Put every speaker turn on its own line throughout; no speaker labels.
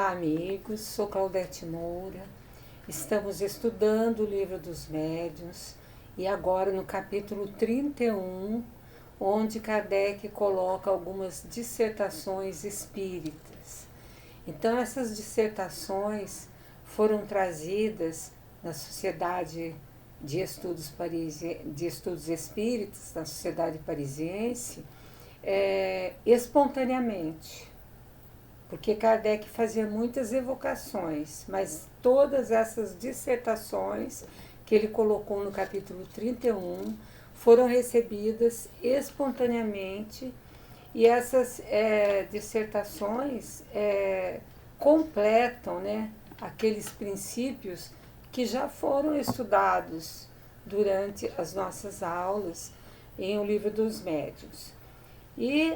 Olá, amigos, sou Claudete Moura, estamos estudando o Livro dos Médiuns e agora no capítulo 31, onde Kardec coloca algumas dissertações espíritas. Então, essas dissertações foram trazidas na Sociedade de Estudos Espíritas, na Sociedade Parisiense, espontaneamente. Porque Kardec fazia muitas evocações, mas todas essas dissertações que ele colocou no capítulo 31 foram recebidas espontaneamente, e essas dissertações completam, né, aqueles princípios que já foram estudados durante as nossas aulas em O Livro dos Médiuns. E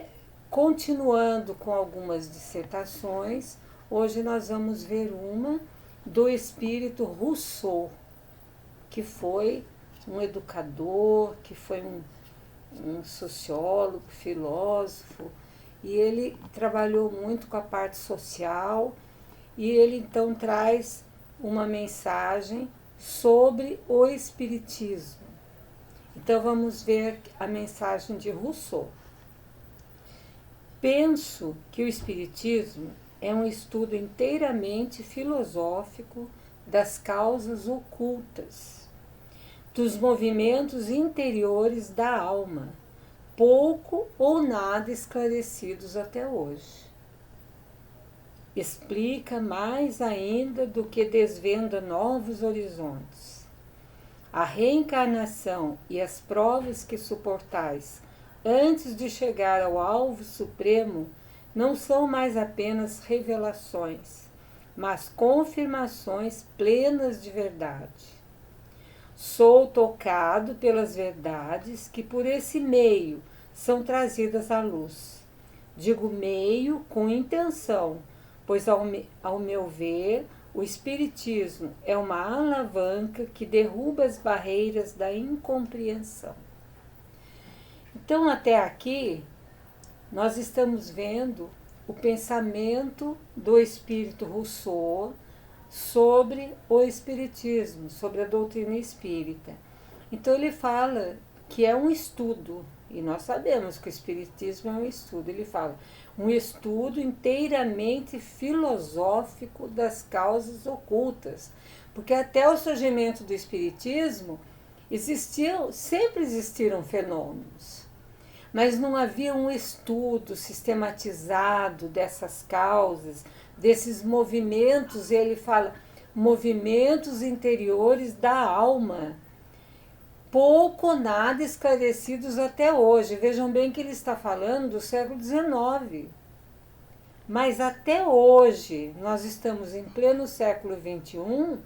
continuando com algumas dissertações, hoje nós vamos ver uma do espírito Rousseau, que foi um educador, que foi um sociólogo, filósofo, e ele trabalhou muito com a parte social, e ele então traz uma mensagem sobre o espiritismo. Então vamos ver a mensagem de Rousseau. Penso que o Espiritismo é um estudo inteiramente filosófico das causas ocultas, dos movimentos interiores da alma, pouco ou nada esclarecidos até hoje. Explica mais ainda do que desvenda novos horizontes. A reencarnação e as provas que suportais antes de chegar ao alvo supremo, não são mais apenas revelações, mas confirmações plenas de verdade. Sou tocado pelas verdades que por esse meio são trazidas à luz. Digo meio com intenção, pois ao meu ver, o Espiritismo é uma alavanca que derruba as barreiras da incompreensão. Então, até aqui, nós estamos vendo o pensamento do espírito Rousseau sobre o espiritismo, sobre a doutrina espírita. Então, ele fala que é um estudo, e nós sabemos que o espiritismo é um estudo. Ele fala um estudo inteiramente filosófico das causas ocultas, porque até o surgimento do espiritismo sempre existiram fenômenos, mas não havia um estudo sistematizado dessas causas, desses movimentos. Ele fala movimentos interiores da alma, pouco ou nada esclarecidos até hoje. Vejam bem que ele está falando do século XIX, mas até hoje nós estamos em pleno século XXI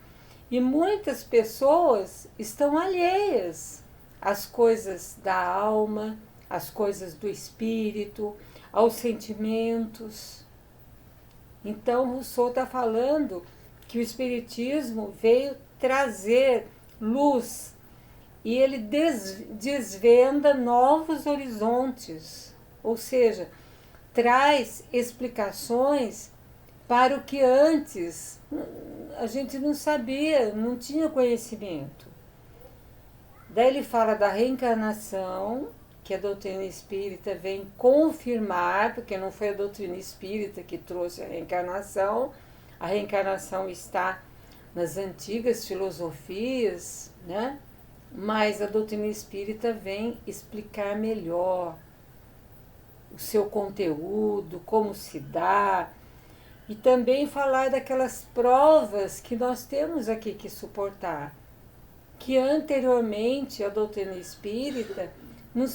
e muitas pessoas estão alheias às coisas da alma, às coisas do espírito, aos sentimentos. Então, Rousseau está falando que o espiritismo veio trazer luz e ele desvenda novos horizontes, ou seja, traz explicações para o que antes a gente não sabia, não tinha conhecimento. Daí ele fala da reencarnação, que a doutrina espírita vem confirmar, porque não foi a doutrina espírita que trouxe a reencarnação está nas antigas filosofias, né? Mas a doutrina espírita vem explicar melhor o seu conteúdo, como se dá, e também falar daquelas provas que nós temos aqui que suportar, que anteriormente a doutrina espírita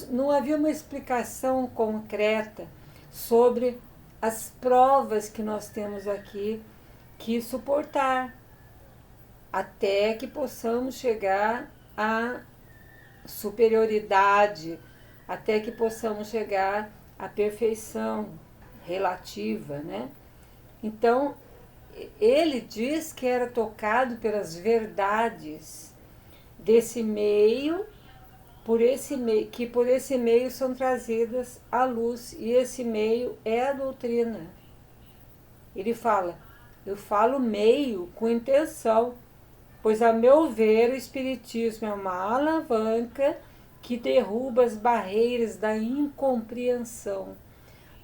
não havia uma explicação concreta sobre as provas que nós temos aqui que suportar, até que possamos chegar à superioridade, até que possamos chegar à perfeição relativa, né? Então, ele diz que era tocado pelas verdades desse meio, que por esse meio são trazidas à luz, e esse meio é a doutrina. Ele fala, Eu falo meio com intenção, pois, a meu ver, o Espiritismo é uma alavanca que derruba as barreiras da incompreensão.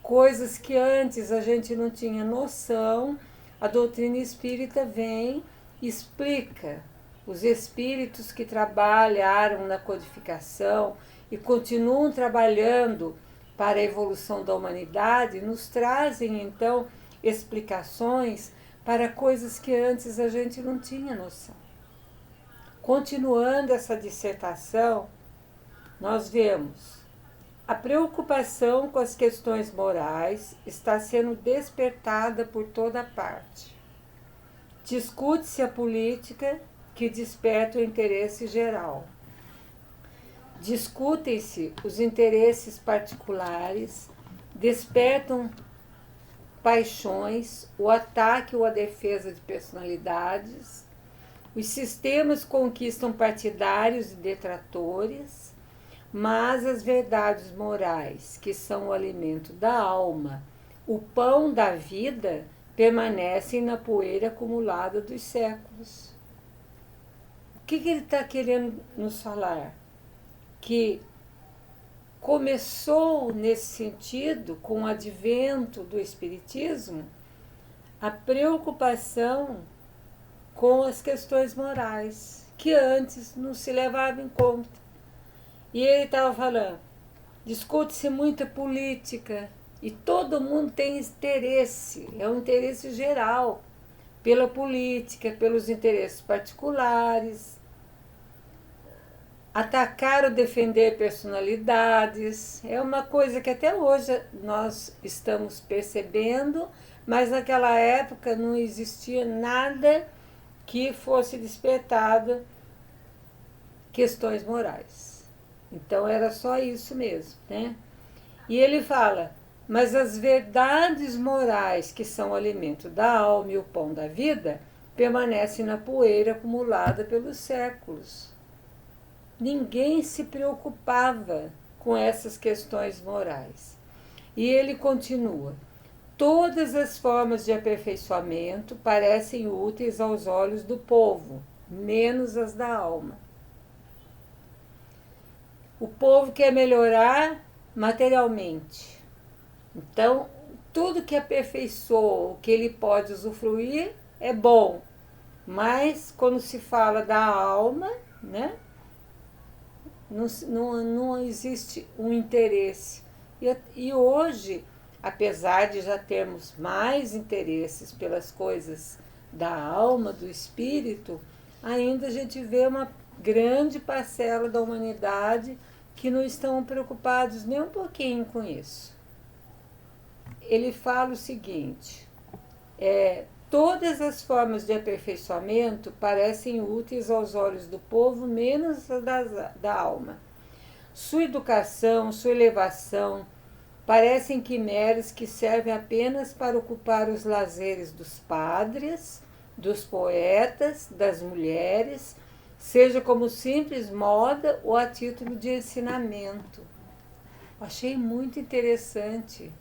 Coisas que antes a gente não tinha noção, a doutrina espírita vem e explica. Os espíritos que trabalharam na codificação e continuam trabalhando para a evolução da humanidade nos trazem, então, explicações para coisas que antes a gente não tinha noção. Continuando essa dissertação, nós vemos a preocupação com as questões morais está sendo despertada por toda parte. Discute-se a política que desperta o interesse geral. Discutem-se os interesses particulares, despertam paixões, o ataque ou a defesa de personalidades. Os sistemas conquistam partidários e detratores, mas as verdades morais, que são o alimento da alma, o pão da vida, permanecem na poeira acumulada dos séculos. O que ele está querendo nos falar? Que começou nesse sentido, com o advento do Espiritismo, a preocupação com as questões morais, que antes não se levava em conta. E ele estava falando, discute-se muita política e todo mundo tem interesse, é um interesse geral pela política, pelos interesses particulares, atacar ou defender personalidades, é uma coisa que até hoje nós estamos percebendo, mas naquela época não existia nada que fosse despertado questões morais. Então era só isso mesmo, né? E ele fala, mas as verdades morais que são o alimento da alma e o pão da vida permanecem na poeira acumulada pelos séculos. Ninguém se preocupava com essas questões morais. E ele continua, todas as formas de aperfeiçoamento parecem úteis aos olhos do povo, menos as da alma. O povo quer melhorar materialmente. Então, tudo que aperfeiçoa, o que ele pode usufruir, é bom. Mas, quando se fala da alma, né, não existe um interesse. E hoje, apesar de já termos mais interesses pelas coisas da alma, do espírito, ainda a gente vê uma grande parcela da humanidade que não estão preocupados nem um pouquinho com isso. Ele fala o seguinte, todas as formas de aperfeiçoamento parecem úteis aos olhos do povo, menos a da alma. Sua educação, sua elevação, parecem quimeras que servem apenas para ocupar os lazeres dos padres, dos poetas, das mulheres, seja como simples moda ou a título de ensinamento. Achei muito interessante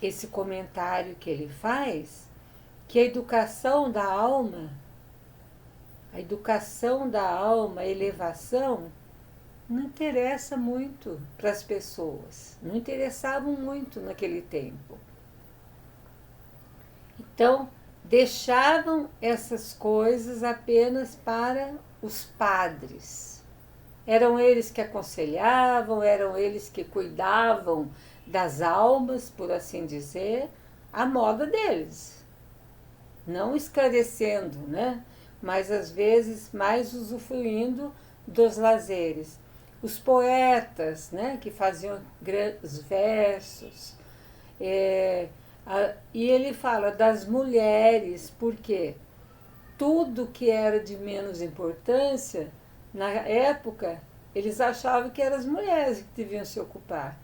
esse comentário que ele faz, que a educação da alma, a elevação, não interessa muito para as pessoas, não interessavam muito naquele tempo. Então, deixavam essas coisas apenas para os padres. Eram eles que aconselhavam, eram eles que cuidavam das almas, por assim dizer, à moda deles. Não esclarecendo, né? Mas às vezes mais usufruindo dos lazeres. Os poetas, né, que faziam grandes versos. E ele fala das mulheres, porque tudo que era de menos importância, na época, eles achavam que eram as mulheres que deviam se ocupar.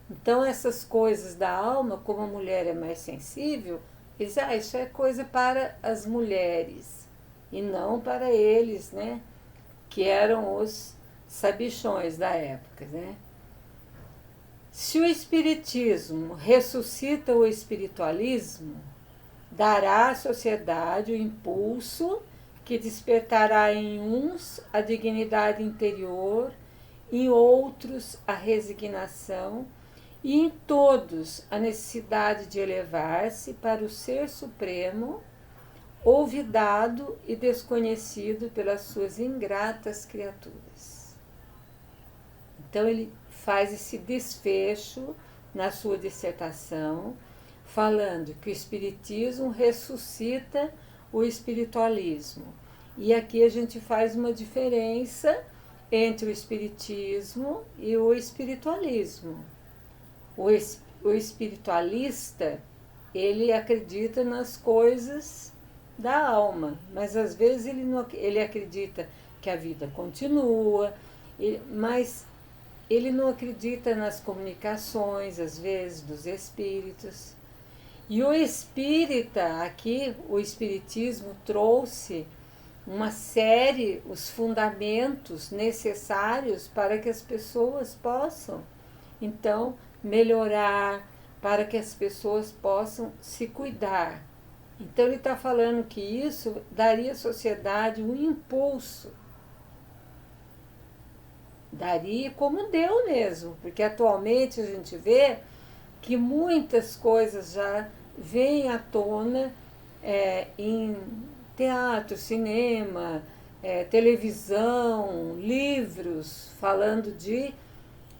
Então, essas coisas da alma, como a mulher é mais sensível, eles isso é coisa para as mulheres, e não para eles, né, que eram os sabichões da época, né? Se o espiritismo ressuscita o espiritualismo, dará à sociedade o impulso que despertará em uns a dignidade interior, em outros a resignação e em todos a necessidade de elevar-se para o Ser Supremo, olvidado e desconhecido pelas suas ingratas criaturas. Então ele faz esse desfecho na sua dissertação, falando que o Espiritismo ressuscita o espiritualismo. E aqui a gente faz uma diferença entre o Espiritismo e o espiritualismo. O espiritualista, ele acredita nas coisas da alma, mas às vezes ele acredita que a vida continua, mas ele não acredita nas comunicações, às vezes, dos espíritos. E o espírita, aqui, o espiritismo trouxe uma série, os fundamentos necessários para que as pessoas possam, então, melhorar, para que as pessoas possam se cuidar. Então ele está falando que isso daria à sociedade um impulso. Daria como deu mesmo, porque atualmente a gente vê que muitas coisas já vêm à tona em teatro, cinema, televisão, livros, falando de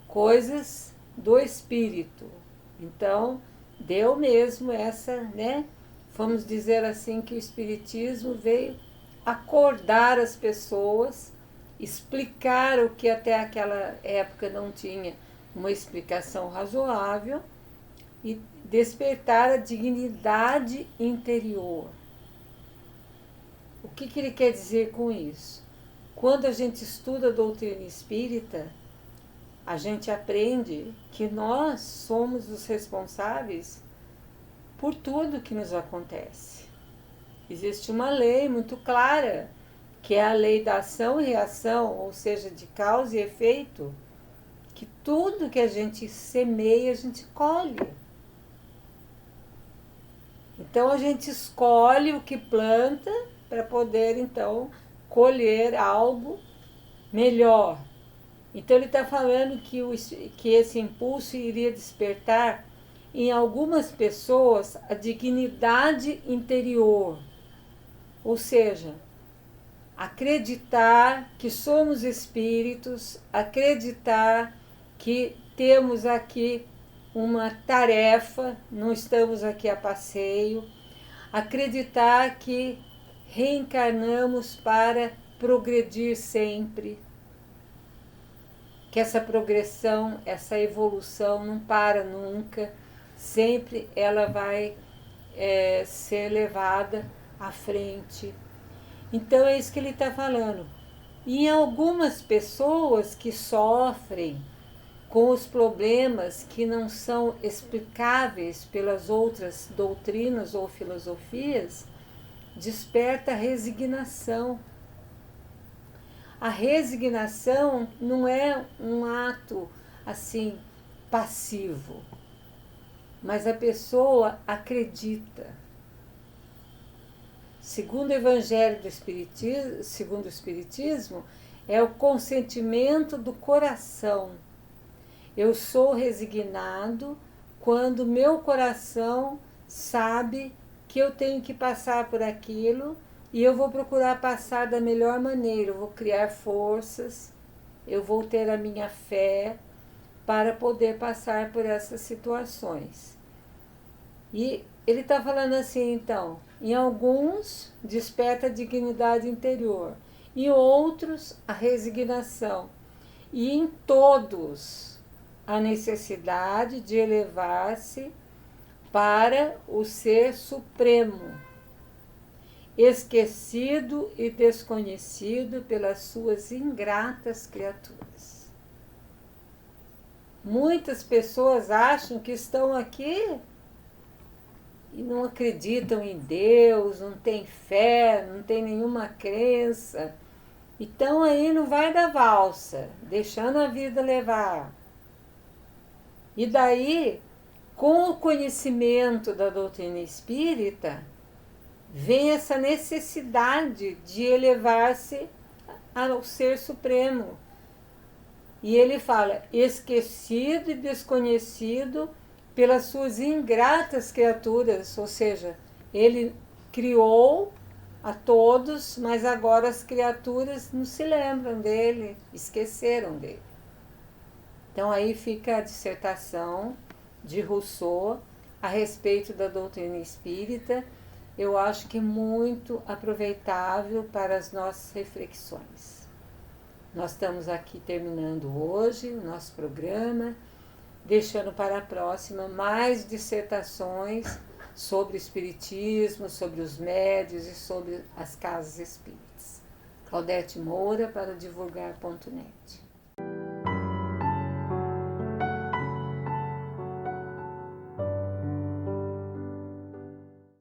coisas do espírito. Então, deu mesmo essa, né? Vamos dizer assim que o espiritismo veio acordar as pessoas, explicar o que até aquela época não tinha uma explicação razoável e despertar a dignidade interior. O que ele quer dizer com isso? Quando a gente estuda a doutrina espírita, a gente aprende que nós somos os responsáveis por tudo que nos acontece. Existe uma lei muito clara, que é a lei da ação e reação, ou seja, de causa e efeito, que tudo que a gente semeia, a gente colhe. Então a gente escolhe o que planta para poder, então, colher algo melhor. Então ele está falando que esse impulso iria despertar em algumas pessoas a dignidade interior, ou seja, acreditar que somos espíritos, acreditar que temos aqui uma tarefa, não estamos aqui a passeio, acreditar que reencarnamos para progredir sempre, que essa progressão, essa evolução não para nunca, sempre ela vai ser levada à frente. Então é isso que ele está falando. E em algumas pessoas que sofrem com os problemas que não são explicáveis pelas outras doutrinas ou filosofias, desperta a resignação. A resignação não é um ato assim passivo, mas a pessoa acredita. Segundo o Evangelho do Espiritismo, segundo o Espiritismo, é o consentimento do coração. Eu sou resignado quando meu coração sabe que eu tenho que passar por aquilo e eu vou procurar passar da melhor maneira. Eu vou criar forças, eu vou ter a minha fé para poder passar por essas situações. E ele está falando assim, então, em alguns desperta a dignidade interior, em outros a resignação, e em todos a necessidade de elevar-se para o Ser Supremo, esquecido e desconhecido pelas suas ingratas criaturas. Muitas pessoas acham que estão aqui e não acreditam em Deus, não tem fé, não tem nenhuma crença. Então aí não vai dar valsa, deixando a vida levar. E daí, com o conhecimento da doutrina espírita, vem essa necessidade de elevar-se ao Ser Supremo. E ele fala, esquecido e desconhecido pelas suas ingratas criaturas, ou seja, ele criou a todos, mas agora as criaturas não se lembram dele, esqueceram dele. Então aí fica a dissertação de Rousseau a respeito da doutrina espírita. Eu acho que é muito aproveitável para as nossas reflexões. Nós estamos aqui terminando hoje o nosso programa, deixando para a próxima mais dissertações sobre o espiritismo, sobre os médiuns e sobre as casas espíritas. Claudete Moura para o divulgar.net.